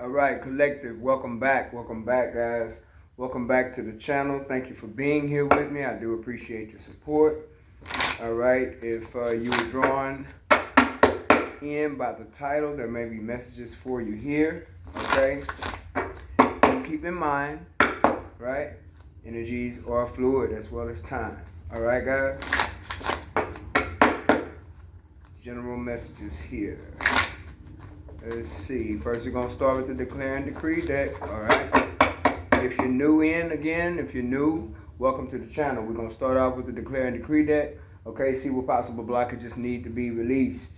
All right, collective, welcome back. Welcome back, guys. Welcome back to the channel. Thank you for being here with me. I do appreciate your support. All right, if you were drawn in by the title, there may be messages for you here. Okay, do keep in mind, right? Energies are fluid as well as time. All right, guys. General messages here. Let's see. First, we're going to start with the Declare and Decree deck. All right. If you're new if you're new, welcome to the channel. We're going to start off with the Declare and Decree deck. Okay. See what possible blockages need to be released.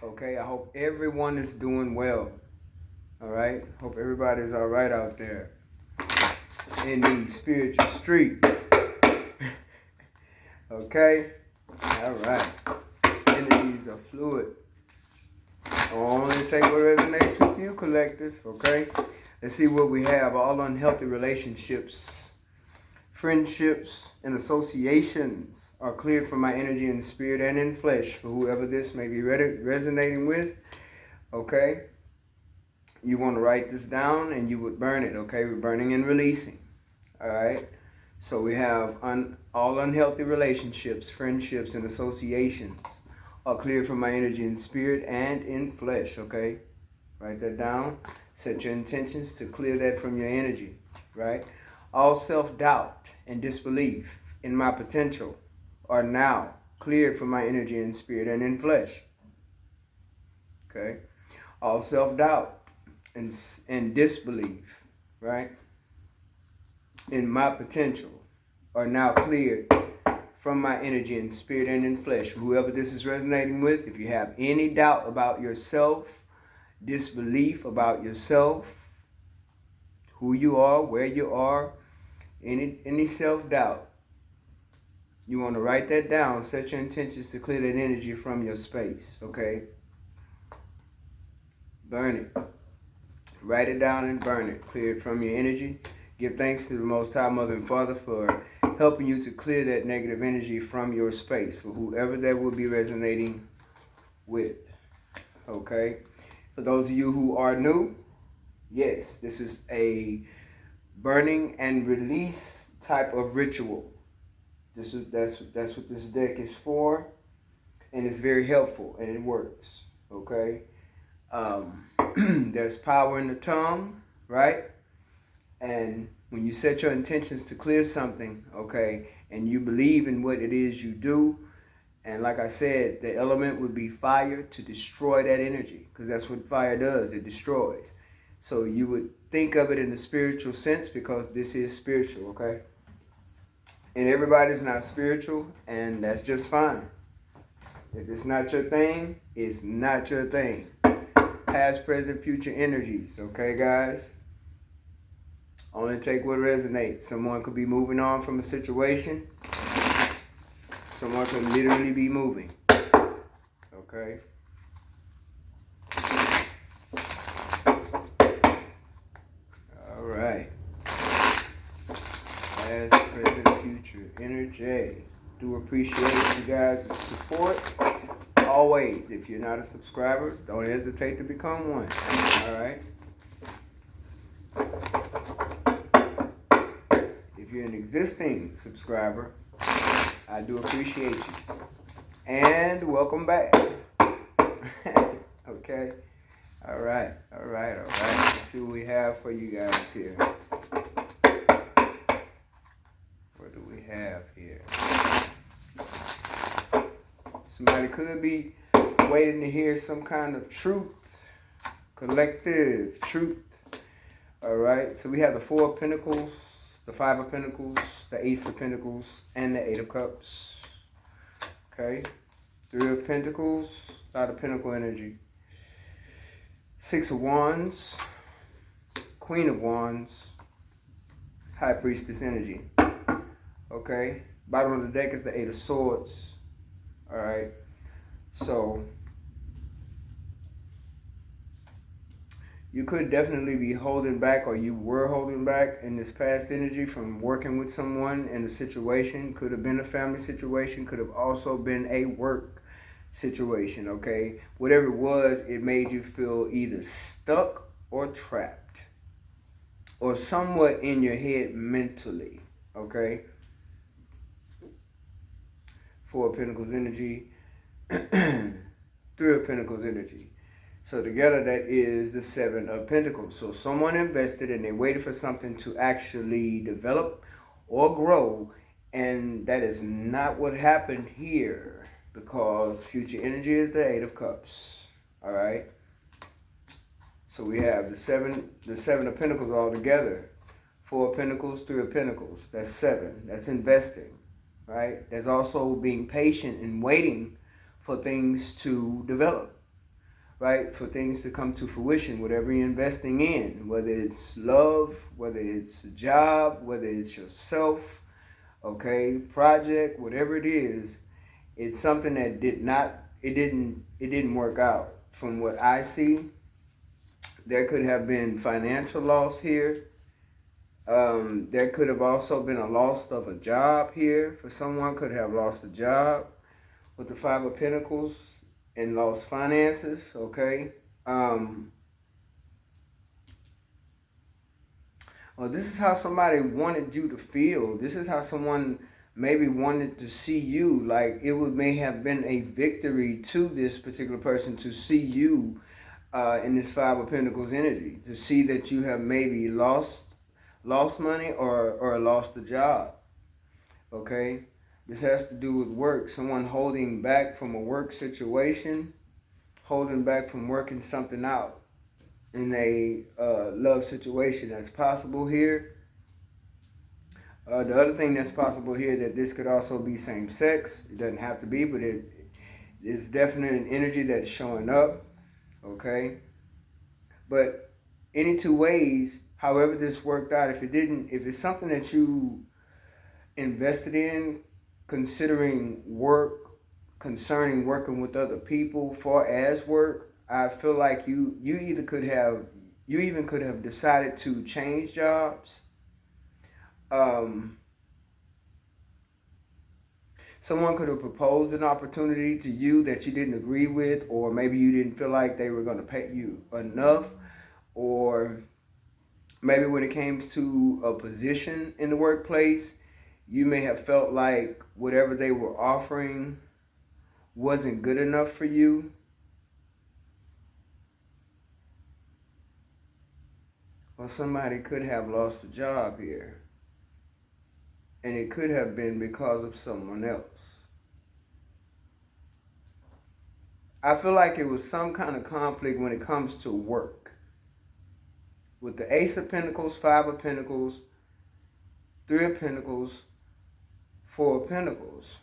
Okay. I hope everyone is doing well. All right. Hope everybody's all right out there in these spiritual streets. Okay. All right. Energies are fluid. Only take what resonates with you, collective, okay? Let's see what we have. All unhealthy relationships, friendships, and associations are cleared from my energy in spirit and in flesh for whoever this may be resonating with, okay? You want to write this down and you would burn it, okay? We're burning and releasing, all right? So we have all unhealthy relationships, friendships, and associations are cleared from my energy in spirit and in flesh, okay? Write that down. Set your intentions to clear that from your energy, right? All self-doubt and disbelief in my potential are now cleared from my energy in spirit and in flesh, okay? All self-doubt and disbelief, right, in my potential are now cleared from my energy in spirit and in flesh. Whoever this is resonating with, if you have any doubt about yourself, disbelief about yourself, who you are, where you are, any self-doubt, you want to write that down. Set your intentions to clear that energy from your space, okay? Burn it. Write it down and burn it. Clear it from your energy. Give thanks to the Most High Mother and Father for helping you to clear that negative energy from your space for whoever that will be resonating with, okay? For those of you who are new, yes, this is a burning and release type of ritual. That's what this deck is for, and it's very helpful and it works, okay? There's power in the tongue, right? And when you set your intentions to clear something, okay, and you believe in what it is you do, and like I said, the element would be fire to destroy that energy, because that's what fire does, it destroys. So you would think of it in the spiritual sense, because this is spiritual, okay? And everybody's not spiritual, and that's just fine. If it's not your thing, it's not your thing. Past, present, future energies, okay, guys? Only take what resonates. Someone could be moving on from a situation. Someone could literally be moving. Okay? All right. Past, present, future energy. Do appreciate you guys' support. Always. If you're not a subscriber, don't hesitate to become one. All right? If you're an existing subscriber, I do appreciate you. And welcome back. Okay. All right. Let's see what we have for you guys here. What do we have here? Somebody could be waiting to hear some kind of truth. Collective truth. All right. So we have the Four of Pentacles, the Five of Pentacles, the Ace of Pentacles, and the Eight of Cups. Okay. Three of Pentacles, a lot of Pentacle energy. Six of Wands, Queen of Wands, High Priestess energy. Okay. Bottom of the deck is the Eight of Swords. All right. So you could definitely be holding back, or you were holding back in this past energy from working with someone in a situation. Could have been a family situation, could have also been a work situation, okay? Whatever it was, it made you feel either stuck or trapped or somewhat in your head mentally, okay? Four of Pentacles energy, Three of Pentacles energy. So together that is the Seven of Pentacles. So someone invested and they waited for something to actually develop or grow, and that is not what happened here, because future energy is the Eight of Cups. All right. So we have the seven of Pentacles all together. Four of Pentacles, Three of Pentacles. That's seven. That's investing, right? There's also being patient and waiting for things to develop, right? For things to come to fruition, whatever you're investing in, whether it's love, whether it's a job, whether it's yourself, okay, project, whatever it is, it's something that didn't work out. From what I see, there could have been financial loss here. There could have also been a loss of a job here. For someone could have lost a job with the Five of Pentacles and lost finances, okay? Well, this is how somebody wanted you to feel. This is how someone maybe wanted to see you. Like may have been a victory to this particular person to see you in this Five of Pentacles energy. To see that you have maybe lost money or lost a job, okay? This has to do with work. Someone holding back from a work situation, holding back from working something out in a love situation. That's possible here. The other thing that's possible here, that this could also be same sex. It doesn't have to be, but it is definitely an energy that's showing up, okay? But any two ways, however this worked out, if it's something that you invested in, considering work, concerning working with other people for as work, I feel like you even could have decided to change jobs. Someone could have proposed an opportunity to you that you didn't agree with, or maybe you didn't feel like they were going to pay you enough, or maybe when it came to a position in the workplace, you may have felt like whatever they were offering wasn't good enough for you. Or somebody could have lost a job here. And it could have been because of someone else. I feel like it was some kind of conflict when it comes to work. With the Ace of Pentacles, Five of Pentacles, Three of Pentacles, Four of Pentacles.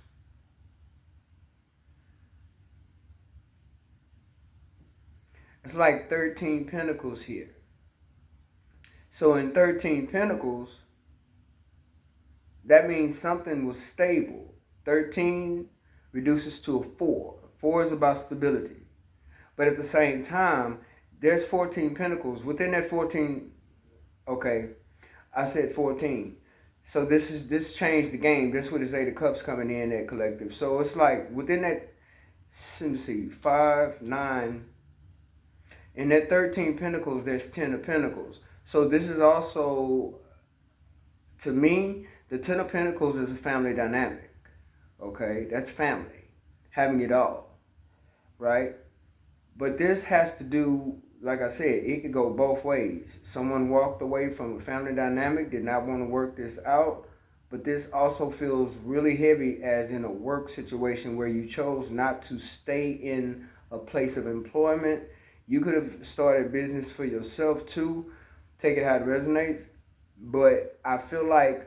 It's like 13 Pentacles here. So in 13 Pentacles, that means something was stable. 13 reduces to a 4. 4 is about stability. But at the same time, there's 14 Pentacles. Within that 14, okay, I said 14. So this changed the game. This with his Eight of Cups coming in at collective. So it's like within that, let me see, 5, 9. In that 13 Pentacles, there's 10 of Pentacles. So this is also, to me, the 10 of Pentacles is a family dynamic. Okay, that's family, having it all, right? But this has to do, like I said, it could go both ways. Someone walked away from a family dynamic, did not want to work this out, but this also feels really heavy as in a work situation where you chose not to stay in a place of employment. You could have started business for yourself too. Take it how it resonates. But I feel like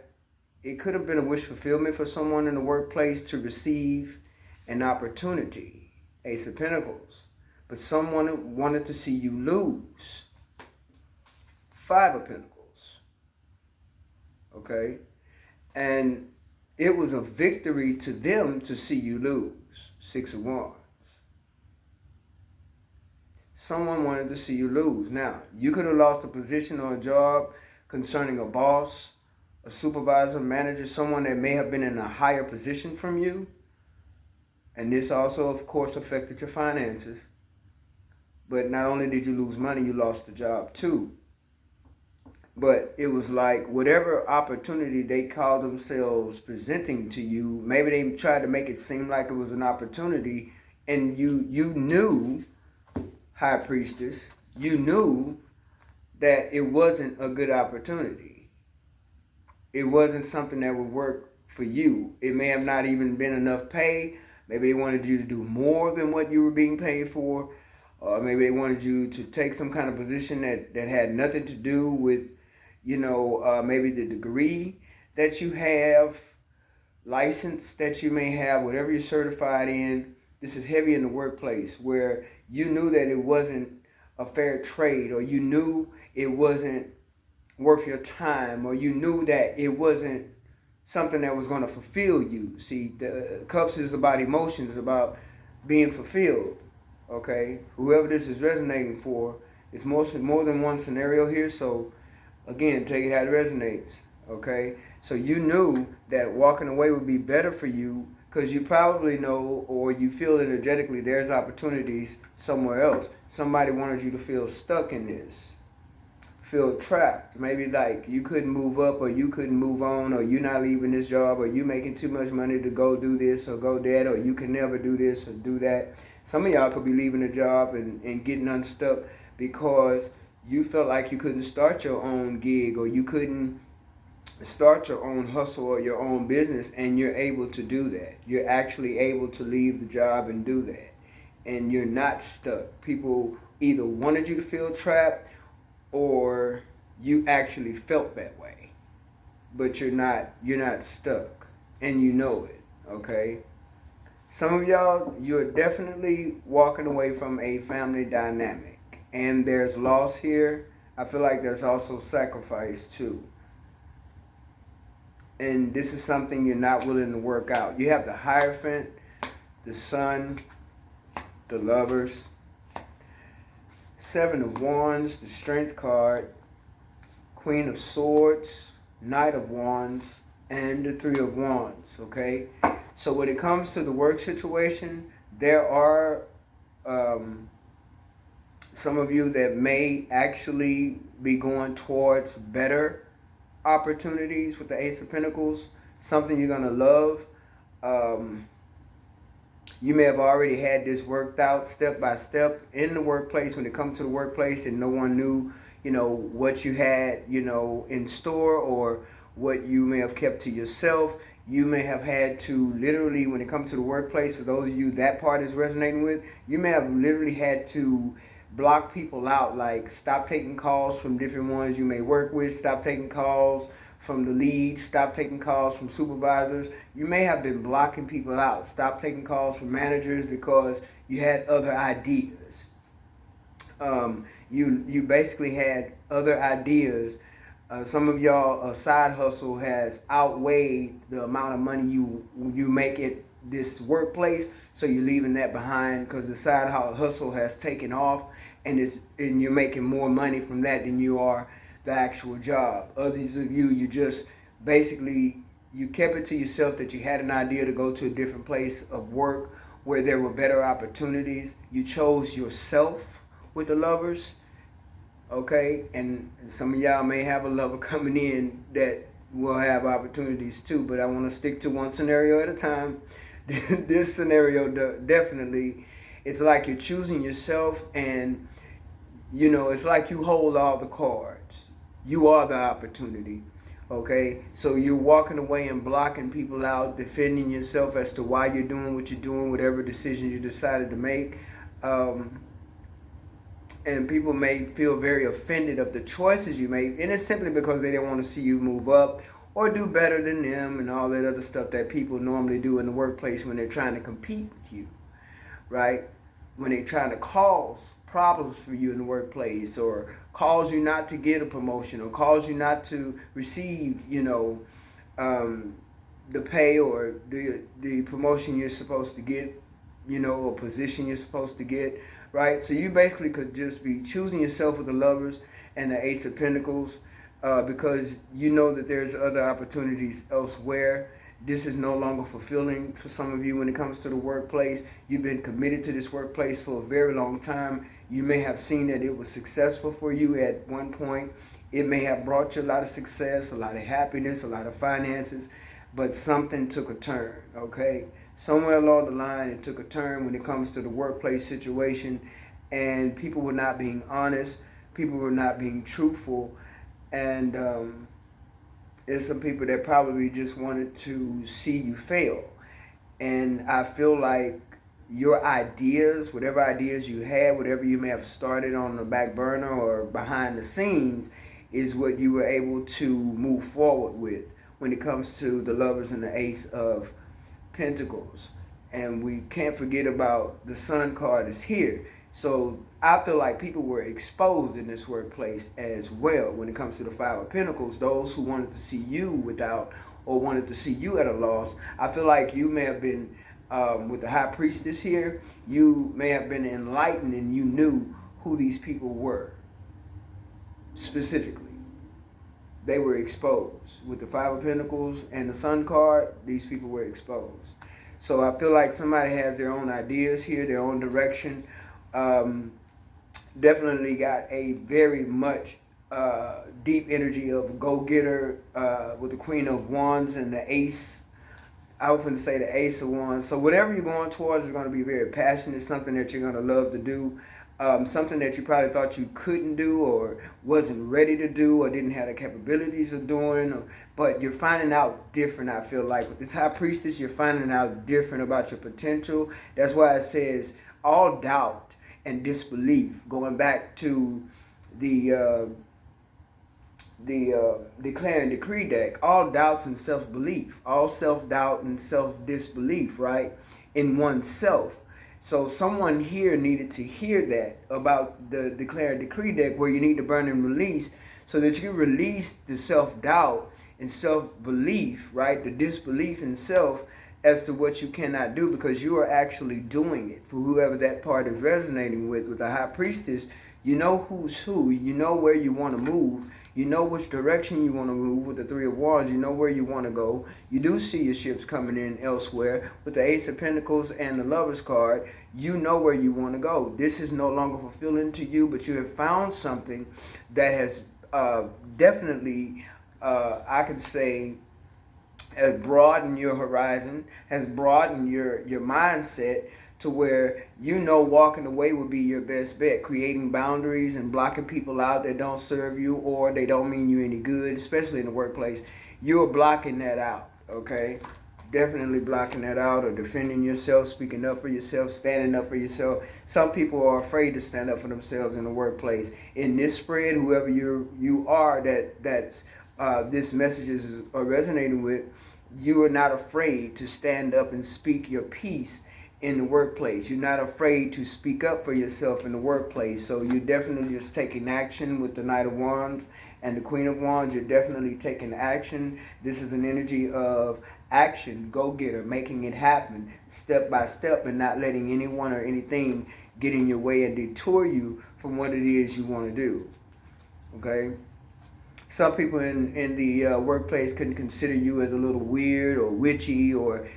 it could have been a wish fulfillment for someone in the workplace to receive an opportunity. Ace of Pentacles. But someone wanted to see you lose. Five of Pentacles. Okay? And it was a victory to them to see you lose. Six of Wands. Someone wanted to see you lose. Now, you could have lost a position or a job concerning a boss, a supervisor, manager, someone that may have been in a higher position from you. And this also, of course, affected your finances. But not only did you lose money, you lost the job too. But it was like whatever opportunity they called themselves presenting to you, maybe they tried to make it seem like it was an opportunity, and you knew, High Priestess, you knew that it wasn't a good opportunity. It wasn't something that would work for you. It may have not even been enough pay. Maybe they wanted you to do more than what you were being paid for. Maybe they wanted you to take some kind of position that had nothing to do with, maybe the degree that you have, license that you may have, whatever you're certified in. This is heavy in the workplace where you knew that it wasn't a fair trade, or you knew it wasn't worth your time, or you knew that it wasn't something that was going to fulfill you. See, the cups is about emotions, about being fulfilled. Okay, whoever this is resonating for, it's more than one scenario here. So again, take it how it resonates. Okay, so you knew that walking away would be better for you because you probably know, or you feel energetically, there's opportunities somewhere else. Somebody wanted you to feel stuck in this, feel trapped. Maybe like you couldn't move up, or you couldn't move on, or you're not leaving this job, or you making too much money to go do this or go that, or you can never do this or do that. Some of y'all could be leaving a job and getting unstuck because you felt like you couldn't start your own gig, or you couldn't start your own hustle or your own business, and you're able to do that. You're actually able to leave the job and do that. And you're not stuck. People either wanted you to feel trapped, or you actually felt that way. But you're not stuck. And you know it. Okay? Some of y'all, you're definitely walking away from a family dynamic. And there's loss here. I feel like there's also sacrifice too. And this is something you're not willing to work out. You have the Hierophant, the Sun, the Lovers, Seven of Wands, the Strength card, Queen of Swords, Knight of Wands, and the Three of Wands, okay? So when it comes to the work situation, there are some of you that may actually be going towards better opportunities with the Ace of Pentacles, something you're going to love. You may have already had this worked out step by step in the workplace when it comes to the workplace, and no one knew, what you had, in store, or what you may have kept to yourself. You may have had to literally, when it comes to the workplace, for those of you that part is resonating with, you may have literally had to block people out, like stop taking calls from different ones you may work with, stop taking calls from the leads, stop taking calls from supervisors. You may have been blocking people out. Stop taking calls from managers because you had other ideas. You basically had other ideas. Some of y'all, a side hustle has outweighed the amount of money you make at this workplace, so you're leaving that behind because the side hustle has taken off, and you're making more money from that than you are the actual job. Others of you, you just basically, you kept it to yourself that you had an idea to go to a different place of work where there were better opportunities. You chose yourself with the Lovers. Okay, and some of y'all may have a lover coming in that will have opportunities too, but I want to stick to one scenario at a time. This scenario, definitely, it's like you're choosing yourself, and it's like you hold all the cards. You are the opportunity. Okay, so you're walking away and blocking people out, defending yourself as to why you're doing what you're doing, whatever decision you decided to make. And people may feel very offended of the choices you made, and it's simply because they don't want to see you move up or do better than them and all that other stuff that people normally do in the workplace when they're trying to compete with you, right? When they're trying to cause problems for you in the workplace, or cause you not to get a promotion, or cause you not to receive, the pay or the promotion you're supposed to get, or position you're supposed to get. Right, so you basically could just be choosing yourself with the Lovers and the Ace of Pentacles because you know that there's other opportunities elsewhere This is no longer fulfilling for some of you when it comes to the workplace. You've been committed to this workplace for a very long time. You may have seen that it was successful for you at one point. It may have brought you a lot of success, a lot of happiness, a lot of finances, but something took a turn, okay? Somewhere along the line, it took a turn when it comes to the workplace situation, and people were not being honest. People were not being truthful, and there's some people that probably just wanted to see you fail. And I feel like your ideas, whatever ideas you had, whatever you may have started on the back burner or behind the scenes, is what you were able to move forward with when it comes to the Lovers and the Ace of Pentacles. And we can't forget about the Sun card is here. So I feel like people were exposed in this workplace as well when it comes to the Five of Pentacles. Those who wanted to see you without, or wanted to see you at a loss. I feel like you may have been, with the High Priestess here, you may have been enlightened and you knew who these people were. Specifically, they were exposed. With the Five of Pentacles and the Sun card, these people were exposed. So I feel like somebody has their own ideas here, their own direction. Definitely got a very much deep energy of go-getter with the Queen of Wands and the Ace. I was going to say the Ace of Wands. So whatever you're going towards is going to be very passionate, something that you're going to love to do. Something that you probably thought you couldn't do or wasn't ready to do or didn't have the capabilities of doing. But you're finding out different, I feel like. With this High Priestess, you're finding out different about your potential. That's why it says all doubt and disbelief, going back to the declare and decree deck, all doubts and self-belief, all self-doubt and self-disbelief, right, in oneself. So someone here needed to hear that about the declare and decree deck, where you need to burn and release, so that you release the self-doubt and self-belief, right, the disbelief in self, as to what you cannot do, because you are actually doing it. For whoever that part is resonating with the High Priestess, you know who's who, you know where you want to move, you know which direction you want to move. With the Three of Wands, you know where you want to go. You do see your ships coming in elsewhere. With the Ace of Pentacles and the Lover's card, you know where you want to go. This is no longer fulfilling to you, but you have found something that has definitely, I could say, has broadened your horizon, has broadened your mindset, to where you know walking away would be your best bet. Creating boundaries and blocking people out that don't serve you or they don't mean you any good, especially in the workplace. You're blocking that out, okay? Definitely blocking that out, or defending yourself, speaking up for yourself, standing up for yourself. Some people are afraid to stand up for themselves in the workplace. In this spread, whoever you are that's this message is resonating with, you are not afraid to stand up and speak your piece in the workplace. You're not afraid to speak up for yourself in the workplace. So you're definitely just taking action with the Knight of Wands and the Queen of Wands. You're definitely taking action. This is an energy of action, go-getter, making it happen step by step, and not letting anyone or anything get in your way and detour you from what it is you want to do. Okay? Some people in the workplace can consider you as a little weird or witchy, or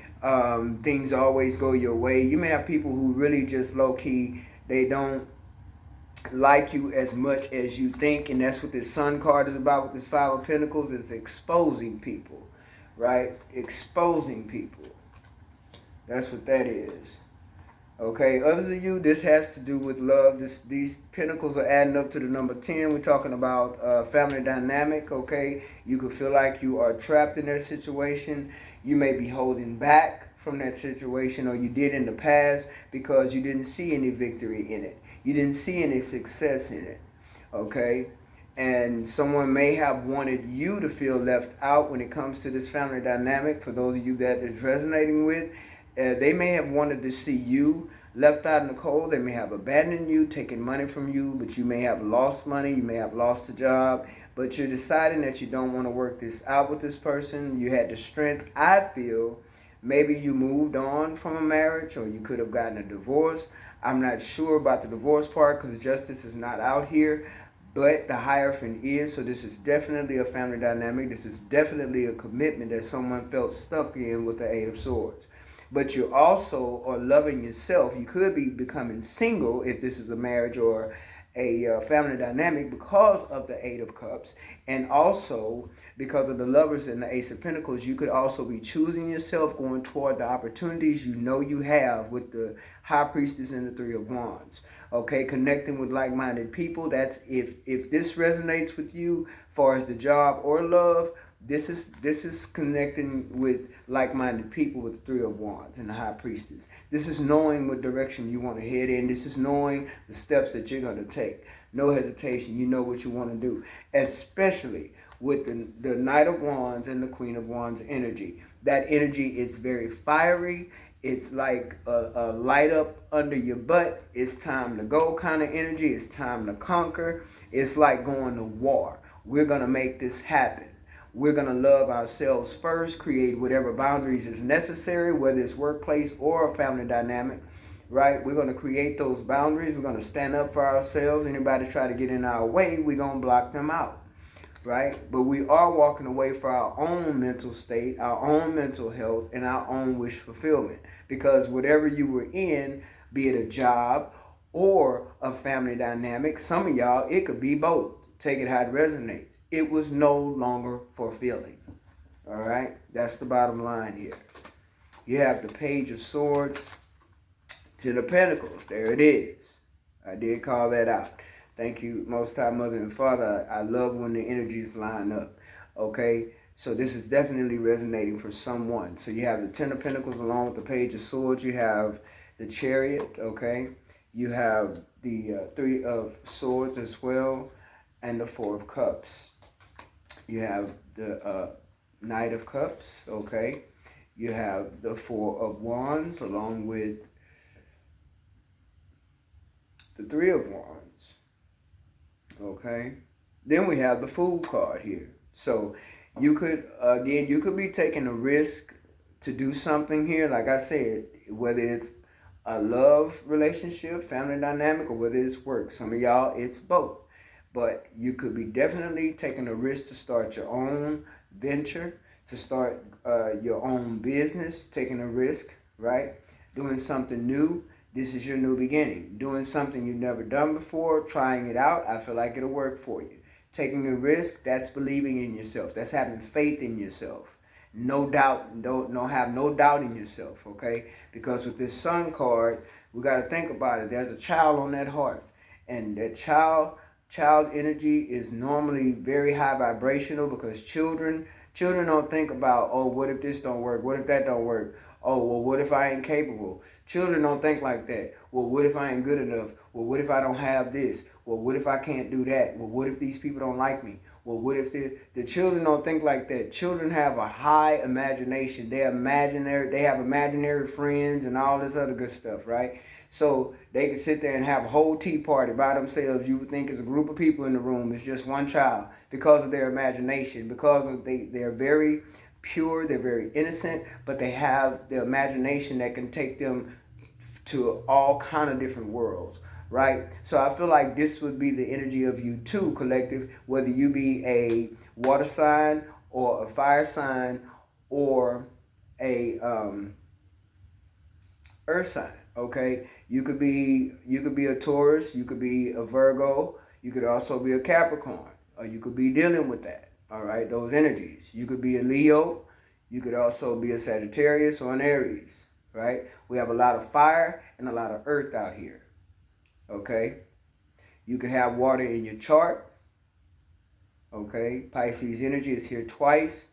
things always go your way. You may have people who really just low-key, they don't like you as much as you think, and that's what this Sun card is about with this Five of Pentacles. It's exposing people, right? Exposing people. That's what that is. Okay, others of you, this has to do with love. These pentacles are adding up to the number 10. We're talking about family dynamic, okay? You could feel like you are trapped in that situation. You may be holding back from that situation, or you did in the past, because you didn't see any victory in it. You didn't see any success in it, okay? And someone may have wanted you to feel left out when it comes to this family dynamic. For those of you that is resonating with, they may have wanted to see you left out in the cold. They may have abandoned you, taken money from you, but you may have lost money. You may have lost a job, but you're deciding that you don't want to work this out with this person. You had the strength. I feel maybe you moved on from a marriage, or you could have gotten a divorce. I'm not sure about the divorce part, because justice is not out here. but the Hierophant is. So this is definitely a family dynamic. This is definitely a commitment that someone felt stuck in with the Eight of Swords. But you also are loving yourself. You could be becoming single if this is a marriage or a family dynamic because of the Eight of Cups, and also because of the Lovers and the Ace of Pentacles. You could also be choosing yourself, going toward the opportunities you know you have with the High Priestess and the Three of Wands. Okay, connecting with like-minded people. That's if this resonates with you, as far as the job or love. This is connecting with like-minded people with the Three of Wands and the High Priestess. This is knowing what direction you want to head in. This is knowing the steps that you're going to take. No hesitation. You know what you want to do, especially with the Knight of Wands and the Queen of Wands energy. That energy is very fiery. It's like a light up under your butt. It's time to go kind of energy. It's time to conquer. It's like going to war. We're going to make this happen. We're going to love ourselves first, create whatever boundaries is necessary, whether it's workplace or a family dynamic, right? We're going to create those boundaries. We're going to stand up for ourselves. Anybody try to get in our way, we're going to block them out, right? But we are walking away for our own mental state, our own mental health, and our own wish fulfillment. Because whatever you were in, be it a job or a family dynamic, some of y'all, it could be both. Take it how it resonates. It was no longer fulfilling. All right? That's the bottom line here. You have the Page of Swords, Ten of Pentacles. There it is. I did call that out. Thank you, Most High Mother and Father. I love when the energies line up. Okay? So this is definitely resonating for someone. So you have the Ten of Pentacles along with the Page of Swords. You have the Chariot. Okay? You have the Three of Swords as well. And the Four of Cups. You have the Knight of Cups, okay? You have the Four of Wands along with the Three of Wands, okay? Then we have the Fool card here. So you could, again, you could be taking a risk to do something here. Like I said, whether it's a love relationship, family dynamic, or whether it's work. Some of y'all, it's both. But you could be definitely taking a risk to start your own venture, to start your own business, taking a risk, right? Doing something new. This is your new beginning. Doing something you've never done before, trying it out. I feel like it'll work for you. Taking a risk, that's believing in yourself. That's having faith in yourself. No doubt, don't have no doubt in yourself, okay? Because with this Sun card, we got to think about it. There's a child on that horse. And that child energy is normally very high vibrational, because children don't think about, oh, what if this don't work? What if that don't work? Oh, well, what if I ain't capable? Children don't think like that. Well, what if I ain't good enough? Well, what if I don't have this? Well, what if I can't do that? Well, what if these people don't like me? Well, what if the children don't think like that? Children have a high imagination. They have imaginary friends and all this other good stuff, right? So they can sit there and have a whole tea party by themselves. You would think it's a group of people in the room. It's just one child, because of their imagination, because of they're very pure, they're very innocent, but they have the imagination that can take them to all kind of different worlds, right? So I feel like this would be the energy of you too, collective, whether you be a water sign or a fire sign or a earth sign, okay? You could be a Taurus, you could be a Virgo, you could also be a Capricorn, or you could be dealing with that, all right, those energies. You could be a Leo, you could also be a Sagittarius or an Aries, right? We have a lot of fire and a lot of earth out here, okay? You could have water in your chart, okay? Pisces energy is here twice.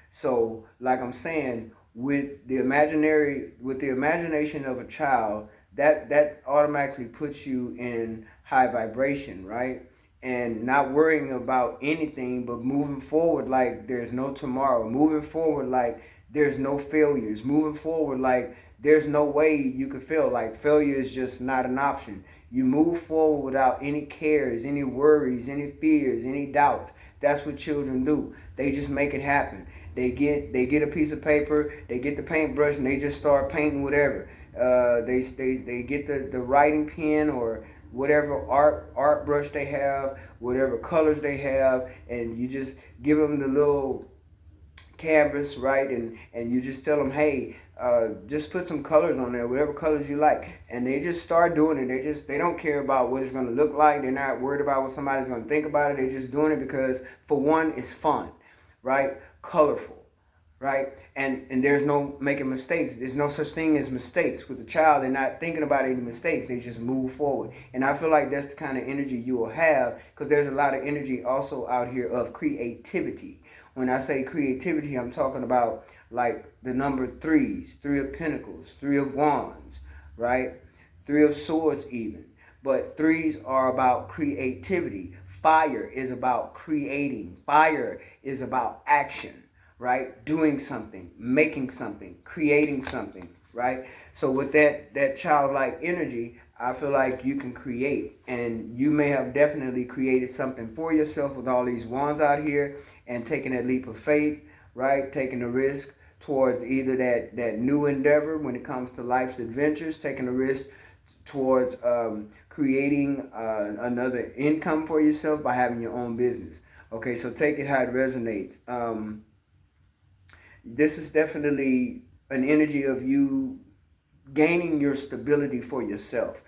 So, like I'm saying, with the imagination of a child, that automatically puts you in high vibration, right? And not worrying about anything, but moving forward like there's no tomorrow. Moving forward like there's no failures. Moving forward like there's no way you could fail. Like failure is just not an option. You move forward without any cares, any worries, any fears, any doubts. That's what children do. They just make it happen. They get a piece of paper, they get the paintbrush, and they just start painting whatever. They get the writing pen or whatever art brush they have, whatever colors they have, and you just give them the little canvas, right? And you just tell them, hey, just put some colors on there, whatever colors you like, and they just start doing it. They don't care about what it's going to look like. They're not worried about what somebody's going to think about it. They're just doing it because, for one, it's fun, right? Colorful, right? And there's no making mistakes. There's no such thing as mistakes with a child. They're not thinking about any mistakes. They just move forward. And I feel like that's the kind of energy you will have, because there's a lot of energy also out here of creativity. When I say creativity, I'm talking about like the number threes, three of pentacles, three of wands, right? Three of swords even. But threes are about creativity. Fire is about creating. Fire is about action, right? Doing something, making something, creating something, right? So with that childlike energy, I feel like you can create, and you may have definitely created something for yourself with all these wands out here, and taking that leap of faith, right? Taking the risk towards either that new endeavor when it comes to life's adventures, taking the risk towards creating another income for yourself by having your own business. Okay, so take it how it resonates. This is definitely an energy of you gaining your stability for yourself,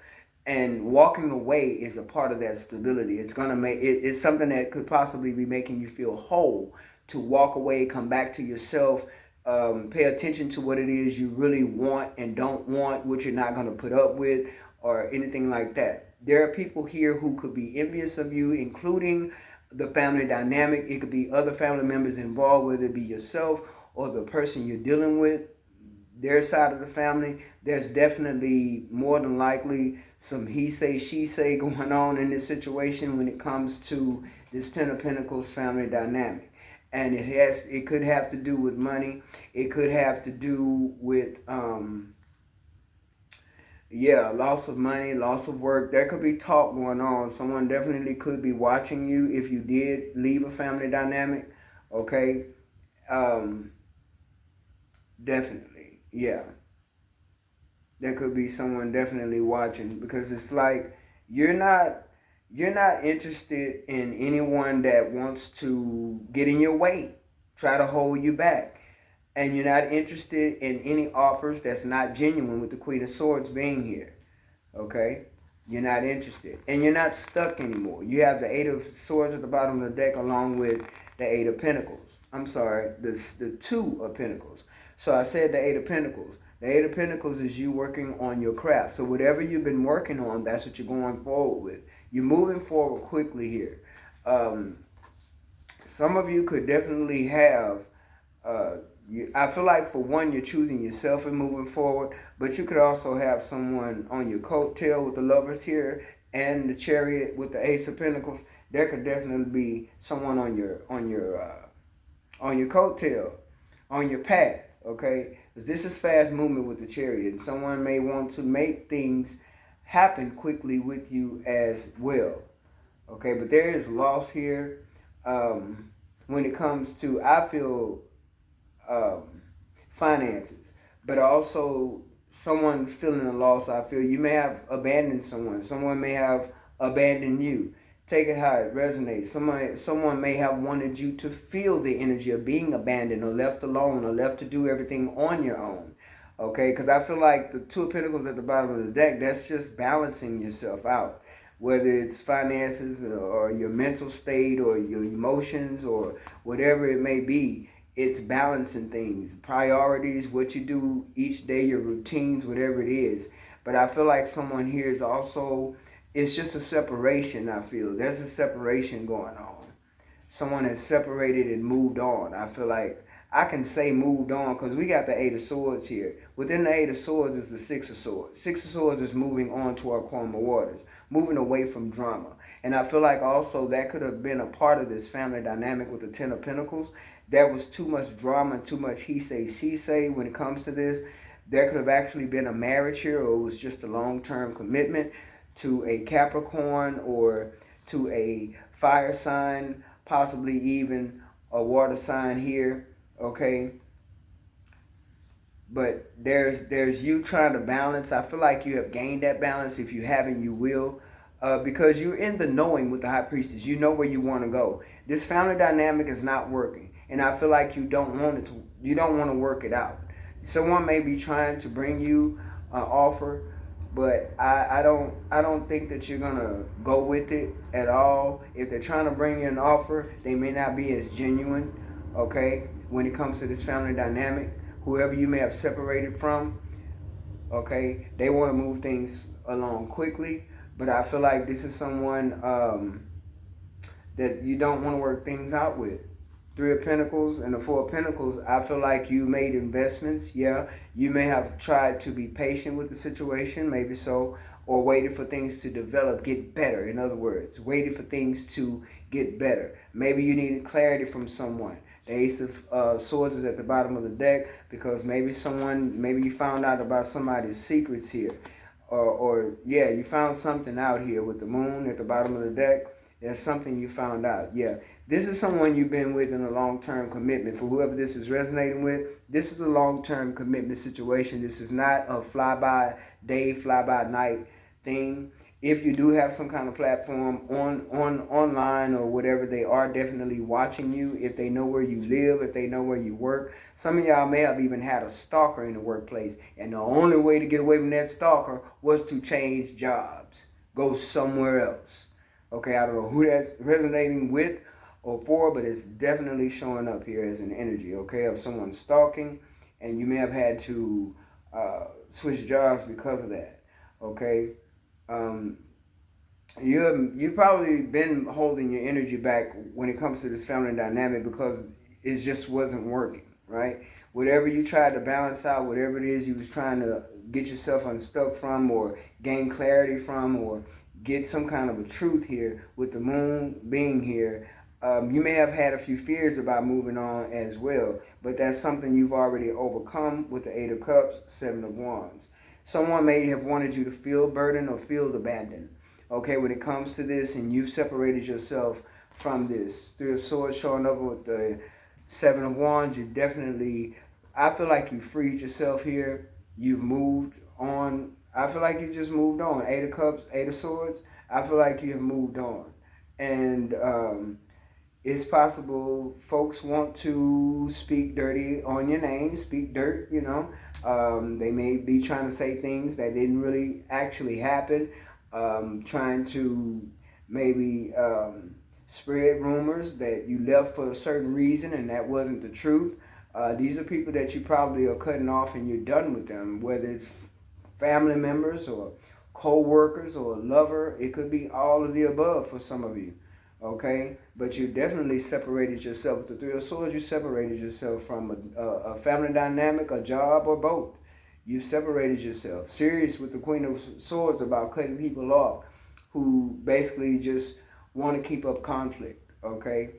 and walking away is a part of that stability. It's gonna make it's something that could possibly be making you feel whole, to walk away, come back to yourself, pay attention to what it is you really want and don't want, what you're not gonna put up with, or anything like that. There are people here who could be envious of you, including the family dynamic. It could be other family members involved, whether it be yourself or the person you're dealing with, their side of the family. There's definitely more than likely some he say, she say going on in this situation when it comes to this Ten of Pentacles family dynamic. And it could have to do with money. It could have to do with loss of money, loss of work. There could be talk going on. Someone definitely could be watching you if you did leave a family dynamic. Okay. Definitely. Yeah. There could be someone definitely watching, because it's like you're not interested in anyone that wants to get in your way, try to hold you back. And you're not interested in any offers that's not genuine, with the Queen of Swords being here. Okay? You're not interested. And you're not stuck anymore. You have the Eight of Swords at the bottom of the deck, along with the Eight of Pentacles. I'm sorry, the Two of Pentacles. So I said the Eight of Pentacles. The Eight of Pentacles is you working on your craft. So whatever you've been working on, that's what you're going forward with. You're moving forward quickly here. Some of you could definitely have... I feel like, for one, you're choosing yourself and moving forward, but you could also have someone on your coattail with the Lovers here and the Chariot with the Ace of Pentacles. There could definitely be someone on your coattail, on your path. Okay, this is fast movement with the Chariot. Someone may want to make things happen quickly with you as well. Okay, but there is loss here. When it comes to, I feel, finances, but also someone feeling a loss. I feel you may have abandoned someone. Someone may have abandoned you. Take it how it resonates. Someone may have wanted you to feel the energy of being abandoned or left alone or left to do everything on your own. Okay, because I feel like the Two of Pentacles at the bottom of the deck, that's just balancing yourself out. Whether it's finances or your mental state or your emotions or whatever it may be, it's balancing things, priorities, what you do each day, your routines, whatever it is. But I feel like someone here is also, it's just a separation. I feel there's a separation going on. Someone has separated and moved on. I feel like I can say moved on because we got the Eight of Swords here. Within the Eight of Swords is the Six of Swords. Six of Swords is moving on to our calmer waters, moving away from drama. And I feel like also that could have been a part of this family dynamic with the Ten of Pentacles. There was too much drama, too much he say, she say when it comes to this. There could have actually been a marriage here, or it was just a long-term commitment to a Capricorn or to a fire sign, possibly even a water sign here, okay? But there's you trying to balance. I feel like you have gained that balance. If you haven't, you will. because you're in the knowing with the high priestess. You know where you want to go. This family dynamic is not working, and I feel like you don't want it to. You don't want to work it out. Someone may be trying to bring you an offer, but I don't think that you're gonna go with it at all. If they're trying to bring you an offer, they may not be as genuine. Okay, when it comes to this family dynamic, whoever you may have separated from, okay, they want to move things along quickly. But I feel like this is someone that you don't want to work things out with. Three of Pentacles and the Four of Pentacles, I feel like you made investments. Yeah, you may have tried to be patient with the situation, maybe so, or waited for things to develop, get better. In other words, waited for things to get better. Maybe you needed clarity from someone. The Ace of Swords is at the bottom of the deck because maybe you found out about somebody's secrets here. Or yeah, you found something out here with the Moon at the bottom of the deck. There's something you found out. Yeah, this is someone you've been with in a long-term commitment. For whoever this is resonating with, this is a long-term commitment situation. This is not a fly-by-day, fly-by-night thing. If you do have some kind of platform online or whatever, they are definitely watching you. If they know where you live, if they know where you work. Some of y'all may have even had a stalker in the workplace, and the only way to get away from that stalker was to change jobs, go somewhere else. Okay, I don't know who that's resonating with or for, but it's definitely showing up here as an energy, okay, of someone stalking, and you may have had to switch jobs because of that, okay. You've probably been holding your energy back when it comes to this family dynamic because it just wasn't working, right? Whatever you tried to balance out, whatever it is you was trying to get yourself unstuck from or gain clarity from or get some kind of a truth here with the Moon being here, you may have had a few fears about moving on as well, but that's something you've already overcome with the Eight of Cups, Seven of Wands. Someone may have wanted you to feel burdened or feel abandoned, okay, when it comes to this, and you've separated yourself from this. Three of Swords showing up with the Seven of Wands, you definitely, I feel like you freed yourself here. You've moved on. I feel like you just moved on. Eight of Cups, Eight of Swords, I feel like you have moved on. And it's possible folks want to speak dirty on your name, speak dirt, you know. They may be trying to say things that didn't really actually happen, trying to maybe spread rumors that you left for a certain reason and that wasn't the truth. These are people that you probably are cutting off and you're done with them, whether it's family members or co-workers or a lover. It could be all of the above for some of you. Okay, but you definitely separated yourself. With the Three of Swords, you separated yourself from a family dynamic, a job, or both. You separated yourself. Serious with the Queen of Swords about cutting people off who basically just want to keep up conflict, okay?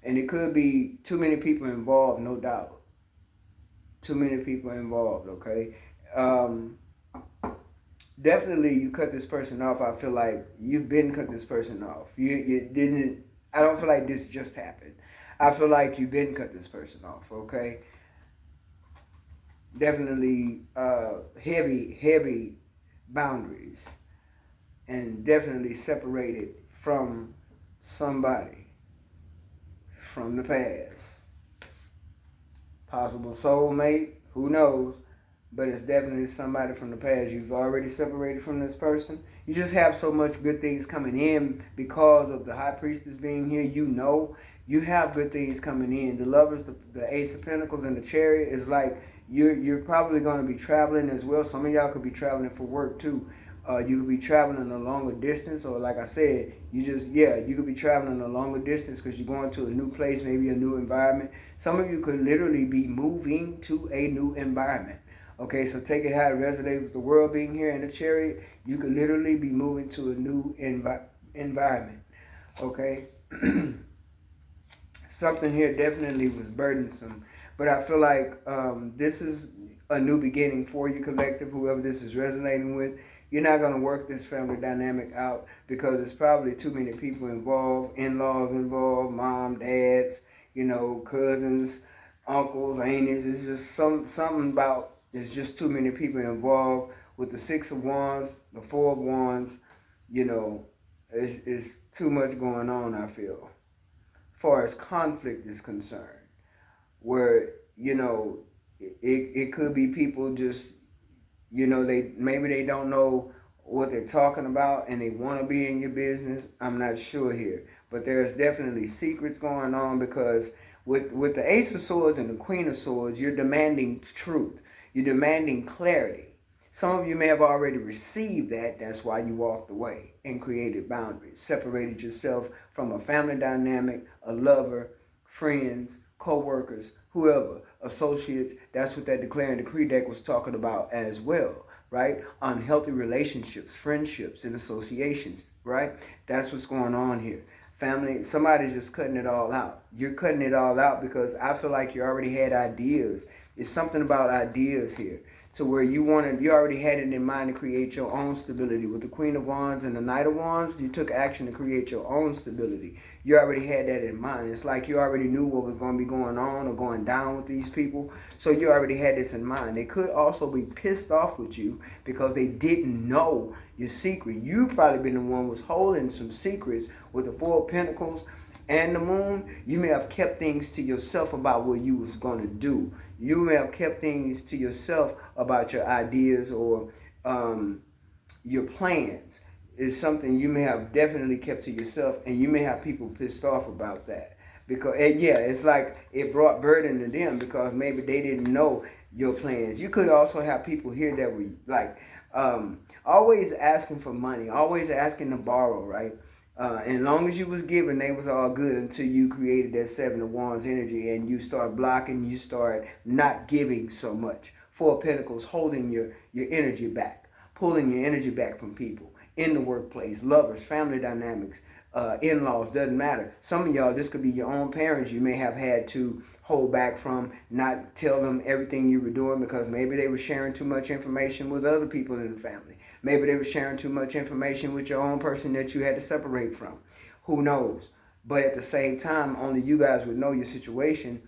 And it could be too many people involved, no doubt. Too many people involved, okay? Definitely you cut this person off. I feel like you've been cut this person off. You didn't, I don't feel like this just happened. I feel like you've been cut this person off, okay? Definitely heavy boundaries. And definitely separated from somebody from the past. Possible soulmate, who knows? But it's definitely somebody from the past. You've already separated from this person. You just have so much good things coming in because of the High Priestess being here. You know, you have good things coming in. The Lovers, the Ace of Pentacles, and the Chariot is like you're probably going to be traveling as well. Some of y'all could be traveling for work too. You could be traveling a longer distance, or like I said, you could be traveling a longer distance because you're going to a new place, maybe a new environment. Some of you could literally be moving to a new environment. Okay, so take it how it resonates with the World being here in the Chariot. You could literally be moving to a new environment. Okay, something here definitely was burdensome, but I feel like this is a new beginning for you, collective. Whoever this is resonating with, you're not going to work this family dynamic out because there's probably too many people involved, in-laws involved, mom, dads, you know, cousins, uncles, aunties. It's just something about. There's just too many people involved with the Six of Wands, the Four of Wands, you know, it's too much going on, I feel, as far as conflict is concerned, where, you know, it could be people just, you know, they don't know what they're talking about and they want to be in your business. I'm not sure here, but there's definitely secrets going on, because with the Ace of Swords and the Queen of Swords, you're demanding truth. You're demanding clarity. Some of you may have already received that. That's why you walked away and created boundaries, separated yourself from a family dynamic, a lover, friends, co-workers, whoever, associates. That's what that declare and decree deck was talking about as well, right? Unhealthy relationships, friendships, and associations, right? That's what's going on here. Family, somebody's just cutting it all out. You're cutting it all out because I feel like you already had ideas. It's something about ideas here, to where you already had it in mind to create your own stability. With the Queen of Wands and the Knight of Wands, you took action to create your own stability. You already had that in mind. It's like you already knew what was going to be going on or going down with these people. So you already had this in mind. They could also be pissed off with you because they didn't know your secret. You probably been the one who was holding some secrets. With the Four of Pentacles and the Moon, you may have kept things to yourself about what you was going to do. You may have kept things to yourself about your ideas or your plans. Is something you may have definitely kept to yourself, and you may have people pissed off about that. Because, yeah, it's like it brought burden to them because maybe they didn't know your plans. You could also have people here that were like always asking for money, always asking to borrow, right? And as long as you was giving, they was all good until you created that Seven of Wands energy and you start blocking, you start not giving so much. Four of Pentacles holding your energy back, pulling your energy back from people in the workplace, lovers, family dynamics, in-laws, doesn't matter. Some of y'all, this could be your own parents. You may have had to hold back from, not tell them everything you were doing because maybe they were sharing too much information with other people in the family. Maybe they were sharing too much information with your own person that you had to separate from. Who knows? But at the same time, only you guys would know your situation.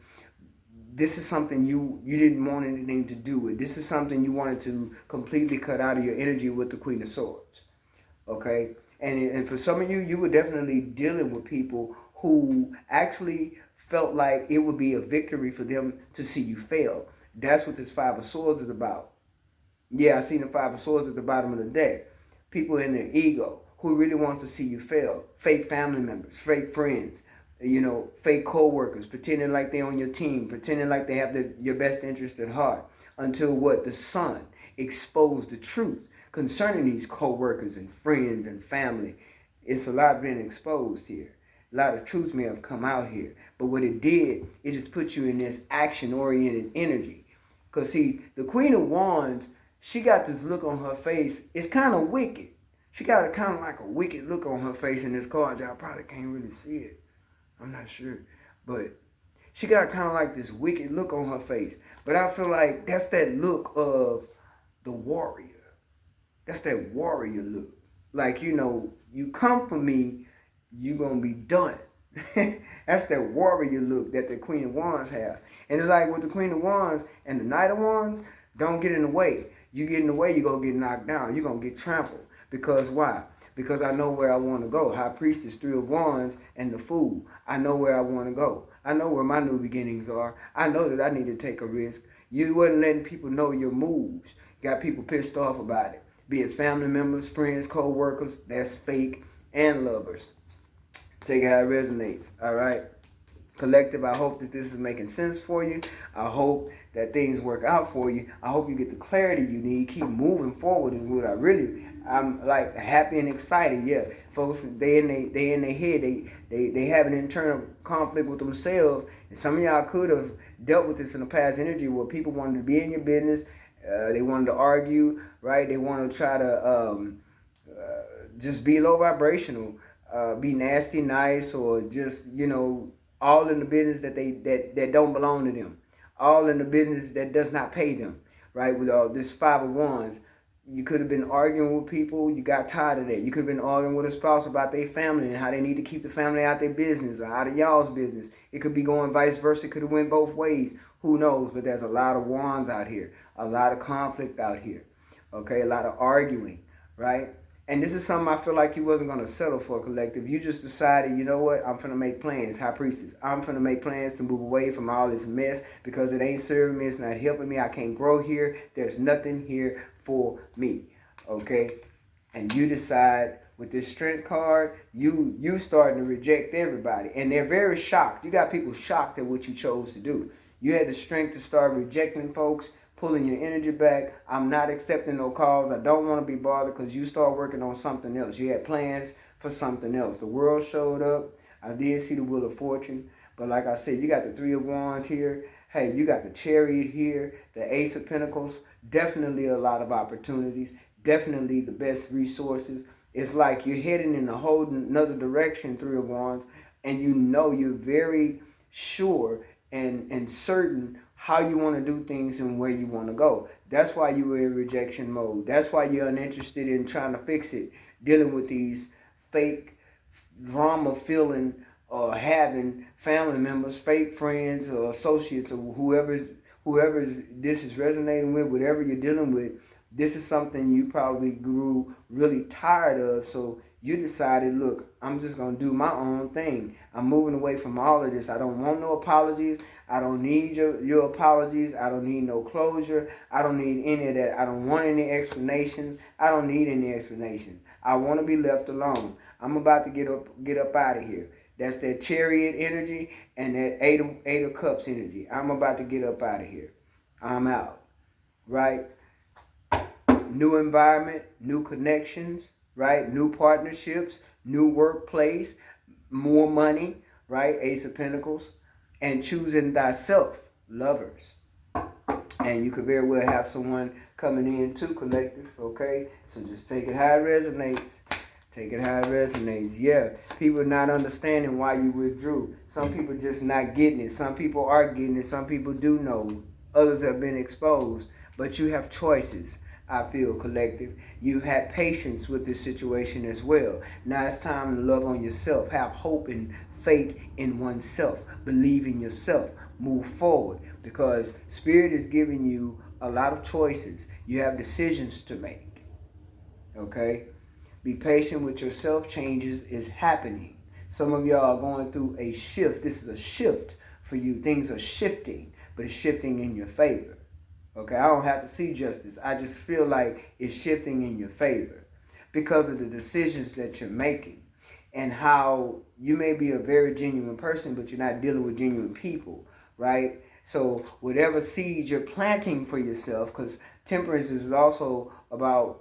This is something you didn't want anything to do with. This is something you wanted to completely cut out of your energy with the Queen of Swords. Okay? And for some of you, you were definitely dealing with people who actually felt like it would be a victory for them to see you fail. That's what this Five of Swords is about. Yeah, I seen the Five of Swords at the bottom of the deck. People in their ego who really wants to see you fail. Fake family members, fake friends, you know, fake co-workers, pretending like they're on your team, pretending like they have your best interest at heart. Until what? The sun exposed the truth concerning these co-workers and friends and family. It's a lot been exposed here. A lot of truth may have come out here. But what it did, it just put you in this action-oriented energy. Because see, the Queen of Wands, she got this look on her face. It's kind of wicked. She got a kind of like a wicked look on her face in this card. Y'all probably can't really see it. I'm not sure. But she got kind of like this wicked look on her face. But I feel like that's that look of the warrior. That's that warrior look. Like, you know, you come for me, you going to be done. That's that warrior look that the Queen of Wands have. And it's like with the Queen of Wands and the Knight of Wands, don't get in the way. You get in the way, you're going to get knocked down. You're going to get trampled. Because why? Because I know where I want to go. High Priestess, Three of Wands, and the Fool. I know where I want to go. I know where my new beginnings are. I know that I need to take a risk. You wasn't letting people know your moves. You got people pissed off about it. Be it family members, friends, co-workers, that's fake, and lovers. Take it how it resonates, all right? Collective, I hope that this is making sense for you. I hope that things work out for you. I hope you get the clarity you need. Keep moving forward is what I'm like happy and excited. Yeah, folks, they in their head. They have an internal conflict with themselves. And some of y'all could have dealt with this in the past energy where people wanted to be in your business. They wanted to argue, right? They want to try to just be low vibrational, be nasty, nice, or just, you know, all in the business that don't belong to them, all in the business that does not pay them, right? With this Five of Wands, you could have been arguing with people, you got tired of that. You could have been arguing with a spouse about their family and how they need to keep the family out their business or out of y'all's business. It could be going vice versa. It could have went both ways. Who knows? But there's a lot of wands out here, a lot of conflict out here. Okay, a lot of arguing, right? And this is something I feel like you wasn't going to settle for, collective. You just decided, you know what, I'm finna make plans, high priestess. I'm finna make plans to move away from all this mess because it ain't serving me, it's not helping me, I can't grow here, there's nothing here for me, okay? And you decide with this strength card, you starting to reject everybody. And they're very shocked. You got people shocked at what you chose to do. You had the strength to start rejecting folks, pulling your energy back. I'm not accepting no calls. I don't want to be bothered, because you start working on something else. You had plans for something else. The world showed up. I did see the Wheel of Fortune. But like I said, you got the Three of Wands here. Hey, you got the Chariot here, the Ace of Pentacles. Definitely a lot of opportunities. Definitely the best resources. It's like you're heading in a whole another direction, Three of Wands, and you know you're very sure and certain how you want to do things and where you want to go. That's why you were in rejection mode. That's why you're uninterested in trying to fix it, dealing with these fake drama feeling or having family members, fake friends or associates or whoever's this is resonating with, whatever you're dealing with. This is something you probably grew really tired of, so you decided, look, I'm just going to do my own thing. I'm moving away from all of this. I don't want no apologies. I don't need your apologies. I don't need no closure. I don't need any of that. I don't want any explanations. I don't need any explanations. I want to be left alone. I'm about to get up out of here. That's that Chariot energy and that eight of Cups energy. I'm about to get up out of here. I'm out, right? New environment, new connections, right? New partnerships, new workplace, more money, right? Ace of Pentacles. And choosing thyself, lovers. And you could very well have someone coming in too, collective, okay? So just take it how it resonates. Take it how it resonates. Yeah, people not understanding why you withdrew. Some people just not getting it. Some people are getting it. Some people do know. Others have been exposed. But you have choices, I feel, collective. You had patience with this situation as well. Now it's time to love on yourself. Have hope and faith in oneself. Believe in yourself. Move forward. Because Spirit is giving you a lot of choices. You have decisions to make. Okay? Be patient with yourself. Changes is happening. Some of y'all are going through a shift. This is a shift for you. Things are shifting, but it's shifting in your favor. Okay, I don't have to see justice. I just feel like it's shifting in your favor because of the decisions that you're making and how you may be a very genuine person, but you're not dealing with genuine people, right? So whatever seeds you're planting for yourself, because temperance is also about,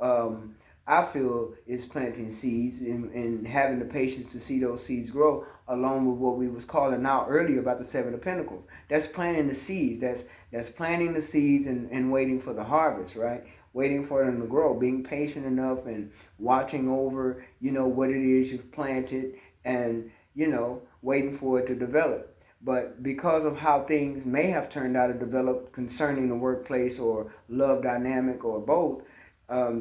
I feel, is planting seeds and having the patience to see those seeds grow, along with what we was calling out earlier about the Seven of Pentacles. That's planting the seeds. That's planting the seeds and waiting for the harvest, right? Waiting for them to grow, being patient enough and watching over, what it is you've planted and, waiting for it to develop. But because of how things may have turned out to develop concerning the workplace or love dynamic or both,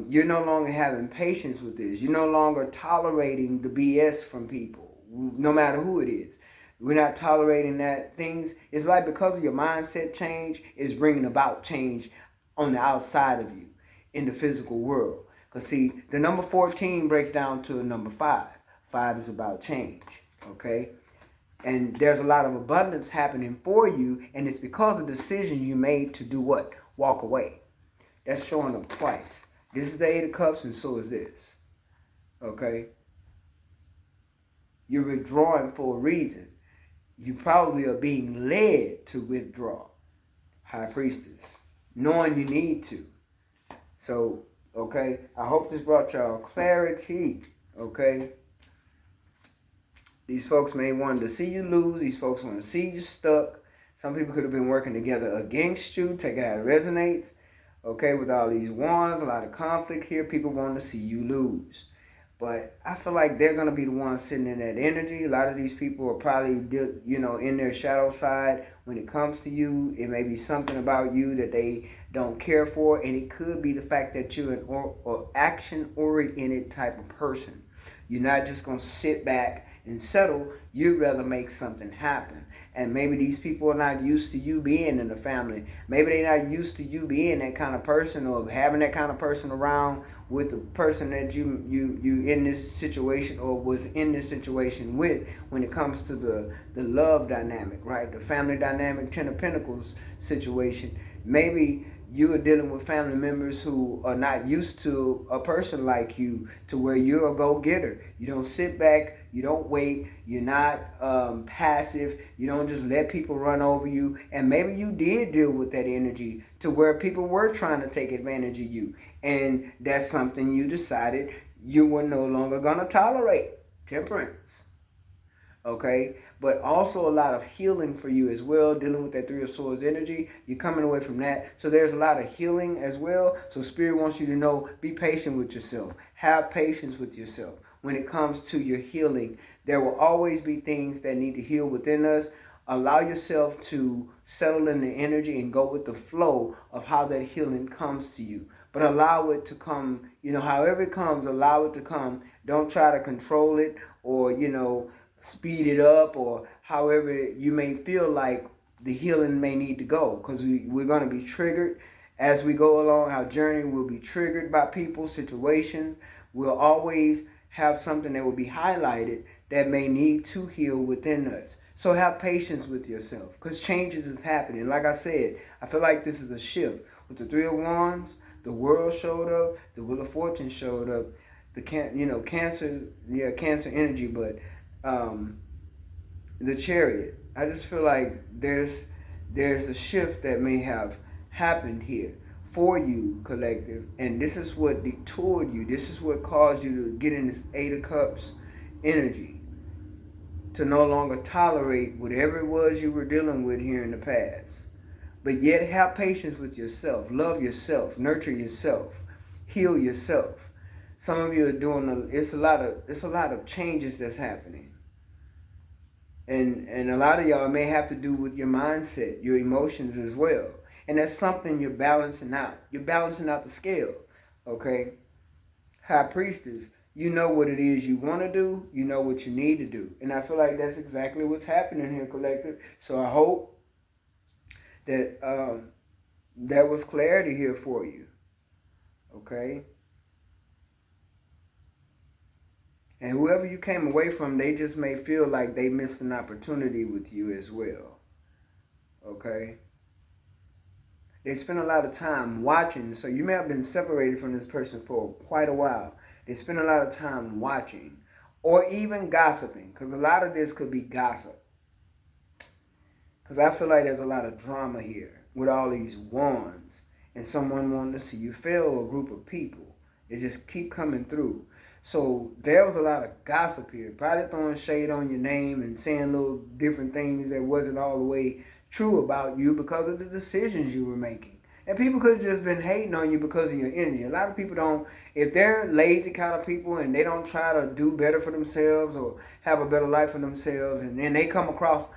you're no longer having patience with this. You're no longer tolerating the BS from people, no matter who it is. We're not tolerating that. It's like because of your mindset change, is bringing about change on the outside of you in the physical world. Because see, the number 14 breaks down to a number 5. 5 is about change, okay? And there's a lot of abundance happening for you, and it's because of the decision you made to do what? Walk away. That's showing up twice. This is the 8 of Cups, and so is this. Okay? You're withdrawing for a reason. You probably are being led to withdraw. High Priestess. Knowing you need to. So, okay? I hope this brought y'all clarity. Okay? These folks may want to see you lose. These folks want to see you stuck. Some people could have been working together against you. Take it how it resonates. Okay, with all these wands, a lot of conflict here. People want to see you lose. But I feel like they're going to be the ones sitting in that energy. A lot of these people are probably, in their shadow side when it comes to you. It may be something about you that they don't care for. And it could be the fact that you're an action-oriented type of person. You're not just going to sit back and settle. You'd rather make something happen. And maybe these people are not used to you being in the family. Maybe they're not used to you being that kind of person, or having that kind of person around with the person that you in this situation, or was in this situation with, when it comes to the love dynamic, right? The family dynamic, Ten of Pentacles situation. Maybe you are dealing with family members who are not used to a person like you, to where you're a go-getter. You don't sit back, you don't wait, you're not passive, you don't just let people run over you. And maybe you did deal with that energy to where people were trying to take advantage of you, and that's something you decided you were no longer going to tolerate. Temperance. Okay, but also a lot of healing for you as well, dealing with that Three of Swords energy. You're coming away from that, so there's a lot of healing as well. So Spirit wants you to know, be patient with yourself. Have patience with yourself when it comes to your healing. There will always be things that need to heal within us. Allow yourself to settle in the energy and go with the flow of how that healing comes to you. But allow it to come, however it comes, allow it to come. Don't try to control it, or, speed it up, or however you may feel like the healing may need to go, because we're going to be triggered as we go along. Our journey will be triggered by people, situations. We'll always have something that will be highlighted that may need to heal within us. So have patience with yourself, because changes is happening. Like I said, I feel like this is a shift. With the Three of Wands, the World showed up, the Wheel of Fortune showed up, the Cancer energy, but the Chariot. I just feel like there's a shift that may have happened here for you, collective, and this is what detoured you. This is what caused you to get in this Eight of Cups energy, to no longer tolerate whatever it was you were dealing with here in the past. But yet have patience with yourself, love yourself, nurture yourself, heal yourself. Some of you are doing it's a lot of changes that's happening. And a lot of y'all may have to do with your mindset, your emotions as well. And that's something you're balancing out. You're balancing out the scale, okay? High Priestess, you know what it is you want to do. You know what you need to do. And I feel like that's exactly what's happening here, collective. So I hope that that was clarity here for you, okay? And whoever you came away from, they just may feel like they missed an opportunity with you as well, okay? They spend a lot of time watching, so you may have been separated from this person for quite a while. They spend a lot of time watching, or even gossiping, because a lot of this could be gossip. Because I feel like there's a lot of drama here with all these wands, and someone wanting to see you fail, or a group of people. They just keep coming through. So there was a lot of gossip here, probably throwing shade on your name and saying little different things that wasn't all the way true about you because of the decisions you were making. And people could have just been hating on you because of your energy. A lot of people don't, if they're lazy kind of people and they don't try to do better for themselves or have a better life for themselves, and then they come across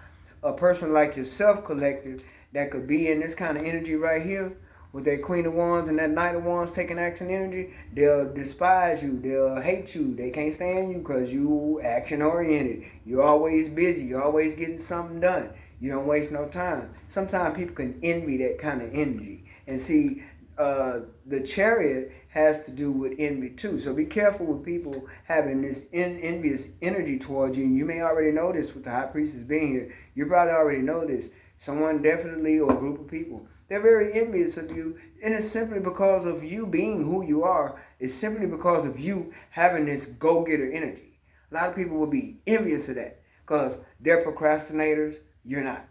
a person like yourself, collective, that could be in this kind of energy right here, with that Queen of Wands and that Knight of Wands taking action energy, they'll despise you. They'll hate you. They can't stand you because you action oriented. You're always busy. You're always getting something done. You don't waste no time. Sometimes people can envy that kind of energy. And see, the Chariot has to do with envy too. So be careful with people having this envious energy towards you. And you may already know this with the High Priestess being here. You probably already know this. Someone definitely, or a group of people, they're very envious of you, and it's simply because of you being who you are. It's simply because of you having this go-getter energy. A lot of people will be envious of that because they're procrastinators. You're not.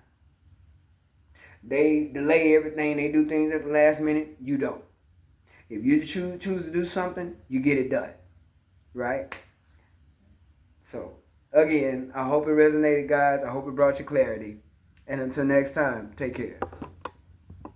They delay everything. They do things at the last minute. You don't. If you choose to do something, you get it done, right? So, again, I hope it resonated, guys. I hope it brought you clarity. And until next time, take care.